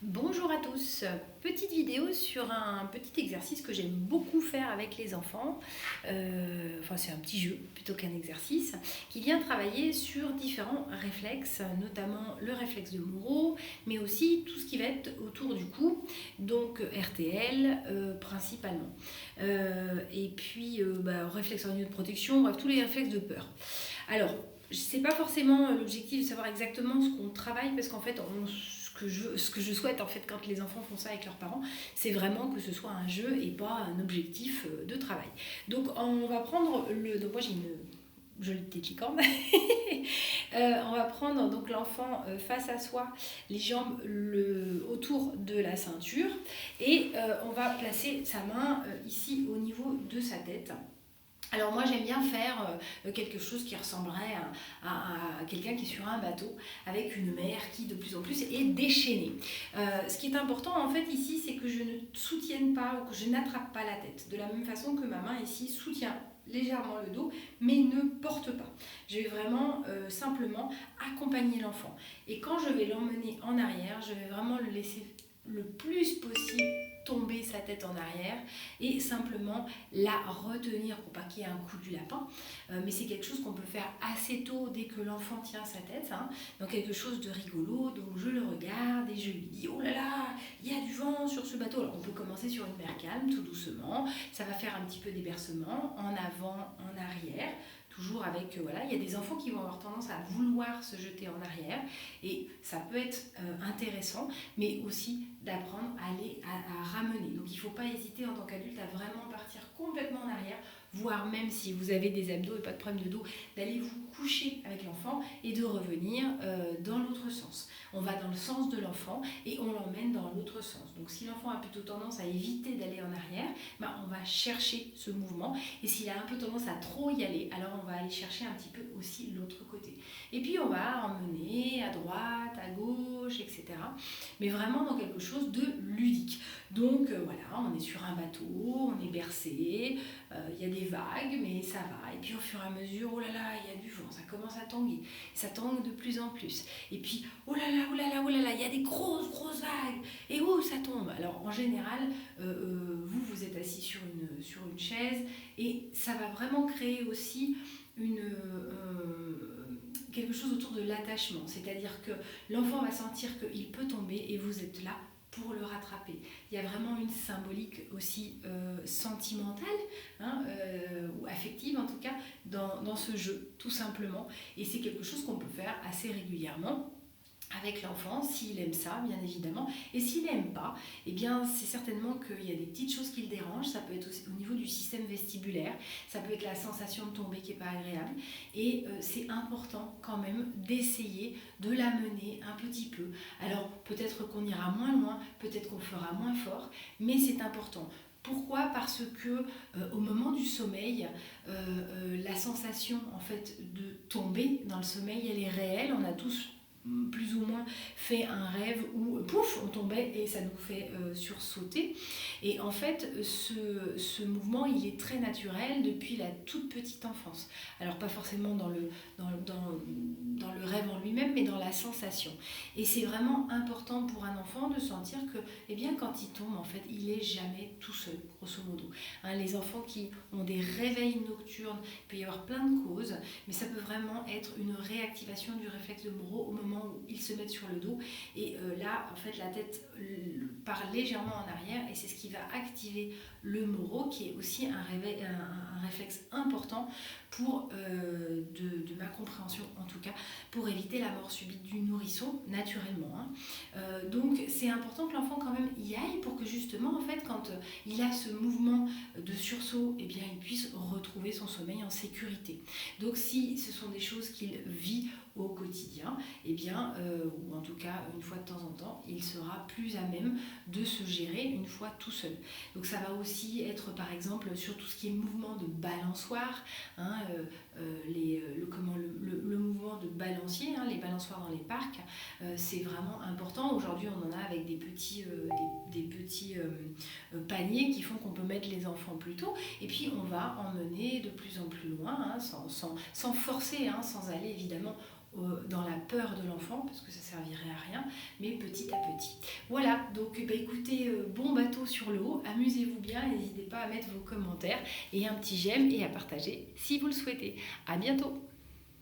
Bonjour à tous, petite vidéo sur un petit exercice que j'aime beaucoup faire avec les enfants. C'est un petit jeu plutôt qu'un exercice qui vient travailler sur différents réflexes, notamment le réflexe de Moro, mais aussi tout ce qui va être autour du cou, donc RTL principalement. Réflexe orgneux de protection, bref, tous les réflexes de peur. Alors, c'est pas forcément l'objectif de savoir exactement ce qu'on travaille parce qu'en fait, ce que je souhaite en fait quand les enfants font ça avec leurs parents, c'est vraiment que ce soit un jeu et pas un objectif de travail. Donc on va prendre donc moi j'ai une jolie petite licorne. On va prendre donc l'enfant face à soi, les jambes autour de la ceinture et on va placer sa main ici au niveau de sa tête. Alors moi j'aime bien faire quelque chose qui ressemblerait à quelqu'un qui est sur un bateau avec une mer qui de plus en plus est déchaînée. Ce qui est important en fait ici, c'est que je ne soutienne pas ou que je n'attrape pas la tête. De la même façon que ma main ici soutient légèrement le dos mais ne porte pas. Je vais vraiment simplement accompagner l'enfant. Et quand je vais l'emmener en arrière, je vais vraiment le laisser le plus possible tomber sa tête en arrière et simplement la retenir pour pas qu'il y ait un coup du lapin. Mais c'est quelque chose qu'on peut faire assez tôt dès que l'enfant tient sa tête, hein. Donc quelque chose de rigolo. Donc je le regarde et je lui dis oh là là, il y a du vent sur ce bateau. Alors on peut commencer sur une mer calme tout doucement. Ça va faire un petit peu des bercements en avant, en arrière. Toujours avec, il y a des enfants qui vont avoir tendance à vouloir se jeter en arrière et ça peut être intéressant, mais aussi d'apprendre à ramener. Donc il ne faut pas hésiter en tant qu'adulte à vraiment partir complètement en arrière, voire même si vous avez des abdos et pas de problème de dos, d'aller vous coucher avec l'enfant et de revenir dans l'autre sens. On va dans le sens de l'enfant et on l'emmène dans l'autre sens. Donc si l'enfant a plutôt tendance à éviter d'aller en arrière, on va chercher ce mouvement. Et s'il a un peu tendance à trop y aller, alors on va aller chercher un petit peu aussi l'autre côté. Et puis on va emmener à droite, à gauche, etc. Mais vraiment dans quelque chose de ludique. Donc on est sur un bateau, on est bercé, il y a des vagues, mais ça va. Et puis au fur et à mesure, oh là là, il y a du vent, ça commence à tanguer. Ça tangue de plus en plus. Et puis, oh là là, oh là là, oh là là, il y a des grosses vagues. Et oh, ça tombe. Alors en général, vous êtes assis sur une chaise et ça va vraiment créer aussi quelque chose autour de l'attachement. C'est-à-dire que l'enfant va sentir qu'il peut tomber et vous êtes là pour le rattraper. Il y a vraiment une symbolique aussi sentimentale, ou affective en tout cas, dans ce jeu, tout simplement. Et c'est quelque chose qu'on peut faire assez régulièrement avec l'enfant, s'il aime ça, bien évidemment. Et s'il n'aime pas, eh bien, c'est certainement qu'il y a des petites choses qui le dérangent. Ça peut être aussi au niveau du système vestibulaire, ça peut être la sensation de tomber qui n'est pas agréable. Et c'est important quand même d'essayer de l'amener un petit peu. Alors, peut-être qu'on ira moins loin, peut-être qu'on fera moins fort, mais c'est important. Pourquoi ? Parce que au moment du sommeil, la sensation en fait de tomber dans le sommeil, elle est réelle. On a tous plus ou moins fait un rêve où pouf on tombait et ça nous fait sursauter. Et en fait ce mouvement il est très naturel depuis la toute petite enfance. Alors pas forcément dans le rêve en lui-même, mais dans la sensation. Et c'est vraiment important pour un enfant de sentir que quand il tombe en fait il est jamais tout seul, grosso modo. Les enfants qui ont des réveils nocturnes, il peut y avoir plein de causes, mais ça peut vraiment être une réactivation du réflexe de Moro au moment où ils se mettent sur le dos. Et là, en fait, la tête part légèrement en arrière et c'est ce qui va activer le Moro, qui est aussi un réflexe important pour, de ma compréhension en tout cas, pour éviter la mort subite du nourrisson naturellement. Donc c'est important que l'enfant quand même y aille pour que justement, en fait, quand il a ce mouvement de sursaut, il puisse retrouver son sommeil en sécurité. Donc si ce sont des choses qu'il vit au quotidien, ou en tout cas une fois de temps en temps, il sera plus à même de se gérer une fois tout seul. Donc ça va aussi être par exemple sur tout ce qui est mouvement de balançoire, le mouvement de balancier, les balançoires dans les parcs, c'est vraiment important. Aujourd'hui on en a avec des petits paniers qui font qu'on peut mettre les enfants plus tôt, et puis on va emmener de plus en plus loin, sans forcer, sans aller évidemment dans la peur de l'enfant, parce que ça servirait à rien, mais petit à petit. Voilà, donc écoutez, bon bateau sur l'eau, amusez-vous bien, n'hésitez pas à mettre vos commentaires et un petit j'aime et à partager si vous le souhaitez. À bientôt!